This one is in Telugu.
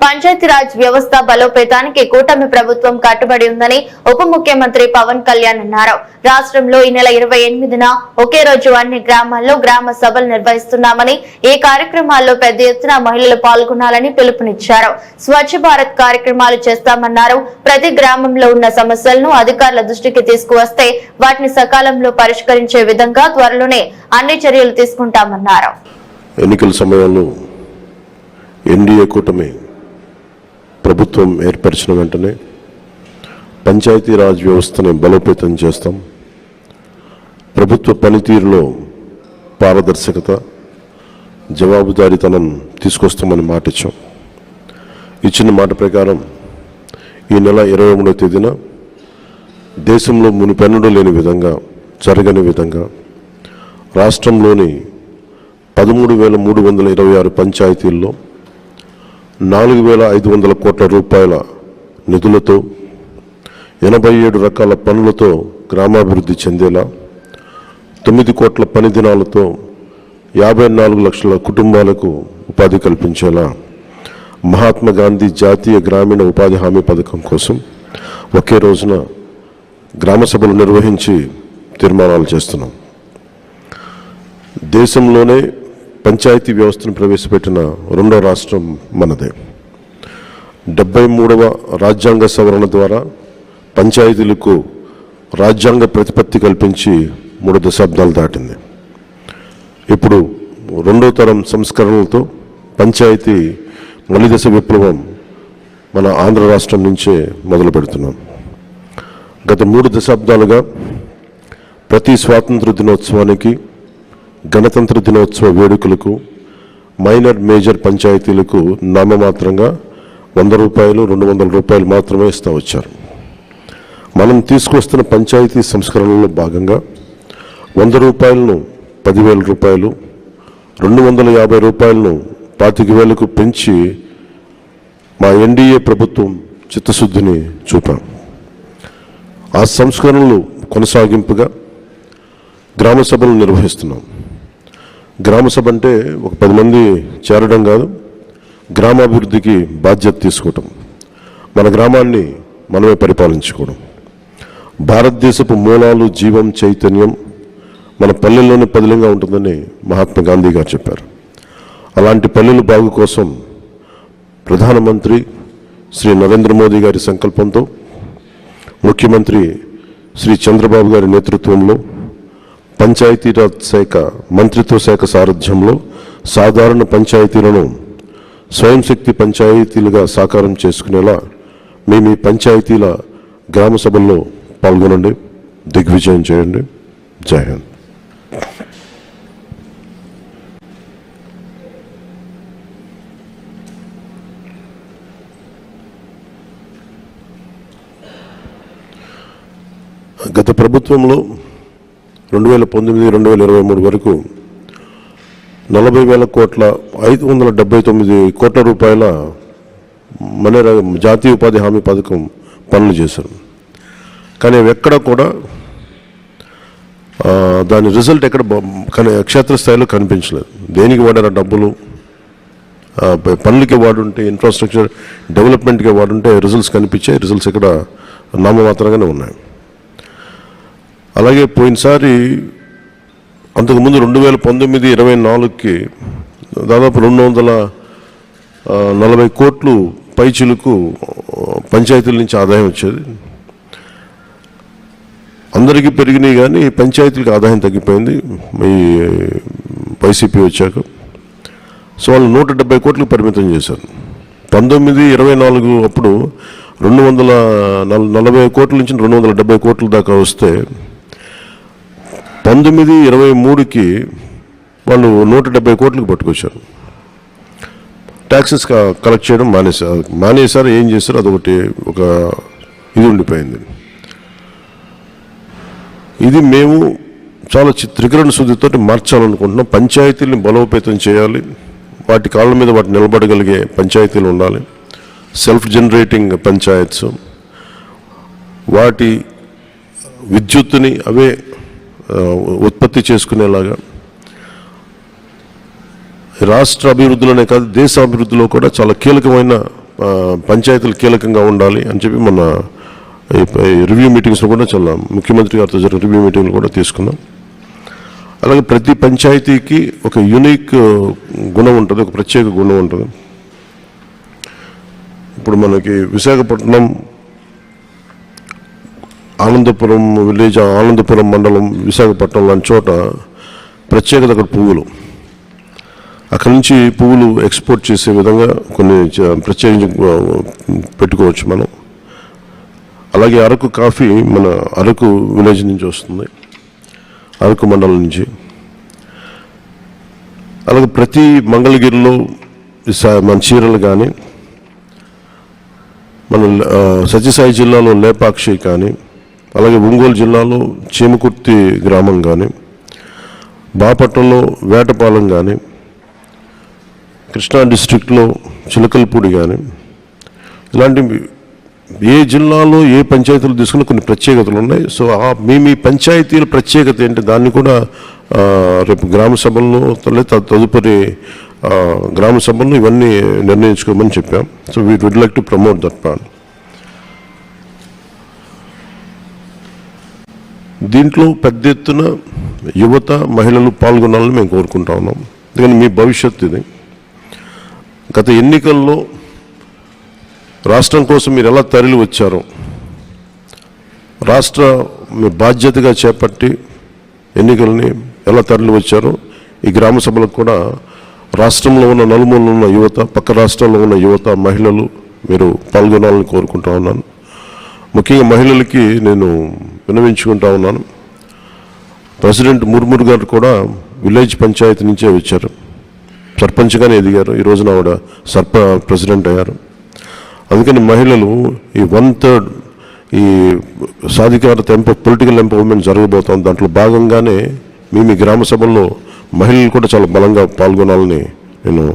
పంచాయతీరాజ్ వ్యవస్థ బలోపేతానికి కూటమి ప్రభుత్వం కట్టుబడి ఉందని ఉప ముఖ్యమంత్రి పవన్ కళ్యాణ్ అన్నారు. రాష్ట్రంలో ఈ నెల 28న ఒకే రోజు అన్ని గ్రామాల్లో గ్రామ సభలు నిర్వహిస్తున్నామని, ఈ కార్యక్రమాల్లో పెద్ద ఎత్తున మహిళలు పాల్గొనాలని పిలుపునిచ్చారు. స్వచ్ఛ భారత్ కార్యక్రమాలు చేస్తామన్నారు. ప్రతి గ్రామంలో ఉన్న సమస్యలను అధికారుల దృష్టికి తీసుకువస్తే వాటిని సకాలంలో పరిష్కరించే విధంగా త్వరలోనే అన్ని చర్యలు తీసుకుంటామన్నారు. ఎన్నికల సమయంలో ఎన్డీఏ కూటమి ప్రభుత్వం ఏర్పరిచిన వెంటనే పంచాయతీరాజ్ వ్యవస్థని బలోపేతం చేస్తాం. ప్రభుత్వ పనితీరులో పారదర్శకత, జవాబుదారీతనం తీసుకొస్తామని మాట ఇచ్చాం. ఇచ్చిన మాట ప్రకారం ఈ నెల 23వ తేదీన దేశంలో మునిపెన్నడూ లేని విధంగా, జరగని విధంగా రాష్ట్రంలోని 13,326 పంచాయతీల్లో 4,500 కోట్ల రూపాయల నిధులతో 87 రకాల పనులతో గ్రామాభివృద్ధి చెందేలా, 9 కోట్ల పని దినాలతో 54 లక్షల కుటుంబాలకు ఉపాధి కల్పించేలా మహాత్మా గాంధీ జాతీయ గ్రామీణ ఉపాధి హామీ పథకం కోసం ఒకే రోజున గ్రామ సభలు నిర్వహించి తీర్మానాలు చేస్తున్నాం. దేశంలోనే పంచాయతీ వ్యవస్థను ప్రవేశపెట్టిన రెండో రాష్ట్రం మనదే. 73వ రాజ్యాంగ సవరణ ద్వారా పంచాయతీలకు రాజ్యాంగ ప్రతిపత్తి కల్పించి 3 దశాబ్దాలు దాటింది. ఇప్పుడు రెండో తరం సంస్కరణలతో పంచాయతీ మలిదశ విప్లవం మన ఆంధ్ర రాష్ట్రం నుంచే మొదలు పెడుతున్నాం. గత 3 దశాబ్దాలుగా ప్రతి స్వాతంత్ర దినోత్సవానికి, గణతంత్ర దినోత్సవ వేడుకలకు మైనర్ మేజర్ పంచాయతీలకు నామమాత్రంగా 100 రూపాయలు, 200 రూపాయలు మాత్రమే ఇస్తూ వచ్చారు. మనం తీసుకొస్తున్న పంచాయతీ సంస్కరణలో భాగంగా 100 రూపాయలను 10,000 రూపాయలు, 250 రూపాయలను 25,000కు పెంచి మా ఎన్డీఏ ప్రభుత్వం చిత్తశుద్ధిని చూపాం. ఆ సంస్కరణలు కొనసాగింపుగా గ్రామ సభలు నిర్వహిస్తున్నాం. గ్రామ సభ అంటే ఒక 10 మంది చేరడం కాదు, గ్రామాభివృద్ధికి బాధ్యత తీసుకోవటం, మన గ్రామాన్ని మనమే పరిపాలించుకోవడం. భారతదేశపు మూలాలు, జీవం, చైతన్యం మన పల్లెల్లోనే పదిలంగా ఉంటుందని మహాత్మా గాంధీ గారు చెప్పారు. అలాంటి పల్లెల బాగు కోసం ప్రధానమంత్రి శ్రీ నరేంద్ర మోదీ గారి సంకల్పంతో, ముఖ్యమంత్రి శ్రీ చంద్రబాబు గారి నేతృత్వంలో పంచాయతీరాజ్ శాఖ మంత్రిత్వ శాఖ సారథ్యంలో సాధారణ పంచాయతీలను స్వయం శక్తి పంచాయతీలుగా సాకారం చేసుకునేలా మేము ఈ పంచాయతీల గ్రామ సభల్లో పాల్గొనండి, దిగ్విజయం చేయండి. జై హింద్. గత ప్రభుత్వంలో 2019-2023 వరకు 40,000 కోట్ల 579 కోట్ల రూపాయల జాతీయ ఉపాధి హామీ పథకం పనులు చేశారు. కానీ అవి ఎక్కడ కూడా దాని రిజల్ట్ ఎక్కడ క్షేత్రస్థాయిలో కనిపించలేదు. దేనికి వాడారు డబ్బులు? పనులకి వాడుంటే, ఇన్ఫ్రాస్ట్రక్చర్ డెవలప్మెంట్కి వాడుంటే రిజల్ట్స్ కనిపించాయి. రిజల్ట్స్ ఇక్కడ నామమాత్రంగానే ఉన్నాయి. అలాగే పోయినసారి అంతకుముందు 2019-24కి దాదాపు 240 కోట్లు పైచిలకు పంచాయతీల నుంచి ఆదాయం వచ్చేది. అందరికీ పెరిగినాయి కానీ పంచాయతీలకు ఆదాయం తగ్గిపోయింది ఈ వైసీపీ వచ్చాక. సో వాళ్ళు 170 కోట్లకు పరిమితం చేశారు. 19-24 అప్పుడు 240 కోట్ల నుంచి 270 కోట్ల దాకా వస్తే 19-23కి వాళ్ళు 170 కోట్లకు పట్టుకొచ్చారు. ట్యాక్సెస్ కలెక్ట్ చేయడం మానేశారు. ఏం చేశారు? అదొకటి ఒక ఇది ఉండిపోయింది. ఇది మేము చాలా త్రికరణ శుద్ధితో మార్చాలనుకుంటున్నాం. పంచాయతీలను బలోపేతం చేయాలి, వాటి కాళ్ళ మీద వాటి నిలబడగలిగే పంచాయతీలు ఉండాలి. సెల్ఫ్ జనరేటింగ్ పంచాయత్స్, వాటి విద్యుత్తుని అవే ఉత్పత్తి చేసుకునేలాగా రాష్ట్ర అభివృద్ధిలోనే కాదు దేశ అభివృద్ధిలో కూడా చాలా కీలకమైన పంచాయతీలు కీలకంగా ఉండాలి అని చెప్పి మన రివ్యూ మీటింగ్స్లో కూడా చాలా ముఖ్యమంత్రి గారితో జరిగిన రివ్యూ మీటింగ్లు కూడా తీసుకున్నాం. అలాగే ప్రతి పంచాయతీకి ఒక యూనిక్ గుణం ఉంటుంది, ఒక ప్రత్యేక గుణం ఉంటుంది. ఇప్పుడు మనకి విశాఖపట్నం ఆనందపురం విలేజ్, ఆనందపురం మండలం, విశాఖపట్నం లాంటి చోట ప్రత్యేకత అక్కడ పువ్వులు. అక్కడి నుంచి పువ్వులు ఎక్స్పోర్ట్ చేసే విధంగా కొన్ని ప్రత్యేకించి పెట్టుకోవచ్చు మనం. అలాగే అరకు కాఫీ మన అరకు విలేజ్ నుంచి వస్తుంది, అరకు మండలం నుంచి. అలాగే ప్రతి మంగళగిరిలో మన చీరలు కానీ, మన సత్యసాయి జిల్లాలో లేపాక్షి కానీ, అలాగే ఒంగోలు జిల్లాలో చీమకుర్తి గ్రామం కానీ, బాపట్లలో వేటపాలెం కానీ, కృష్ణా డిస్ట్రిక్ట్లో చిలకలపూడి కానీ, ఇలాంటి ఏ జిల్లాలో ఏ పంచాయతీలు తీసుకున్న కొన్ని ప్రత్యేకతలు ఉన్నాయి. సో మీ పంచాయతీల ప్రత్యేకత ఏంటి, దాన్ని కూడా రేపు గ్రామ సభల్లో తదుపరి గ్రామ సభల్లో ఇవన్నీ నిర్ణయించుకోమని చెప్పాం. So we would like to promote that plan. దీంట్లో పెద్ద ఎత్తున యువత, మహిళలు పాల్గొనాలని మేము కోరుకుంటా ఉన్నాం. ఎందుకంటే మీ భవిష్యత్తు ఇది. గత ఎన్నికల్లో రాష్ట్రం కోసం మీరు ఎలా తరలి వచ్చారో, రాష్ట్ర మీ బాధ్యతగా చేపట్టి ఎన్నికల్ని ఎలా తరలి వచ్చారో, ఈ గ్రామ సభలకు కూడా రాష్ట్రంలో ఉన్న నలుమూలలో ఉన్న యువత, పక్క రాష్ట్రాల్లో ఉన్న యువత, మహిళలు మీరు పాల్గొనాలని కోరుకుంటా ఉన్నాను. ముఖ్యంగా మహిళలకి నేను విన్నవించుకుంటా ఉన్నాను. ప్రెసిడెంట్ ముర్ముర్ గారు కూడా విలేజ్ పంచాయతీ నుంచే వచ్చారు, సర్పంచ్గానే ఎదిగారు. ఈ రోజున ఆవిడ ప్రెసిడెంట్ అయ్యారు. అందుకని మహిళలు ఈ 1/3 ఈ సాధికారత పొలిటికల్ ఎంపవర్మెంట్ జరగబోతోంది. దాంట్లో భాగంగానే మీ గ్రామ సభల్లో మహిళలు కూడా చాలా బలంగా పాల్గొనాలని నేను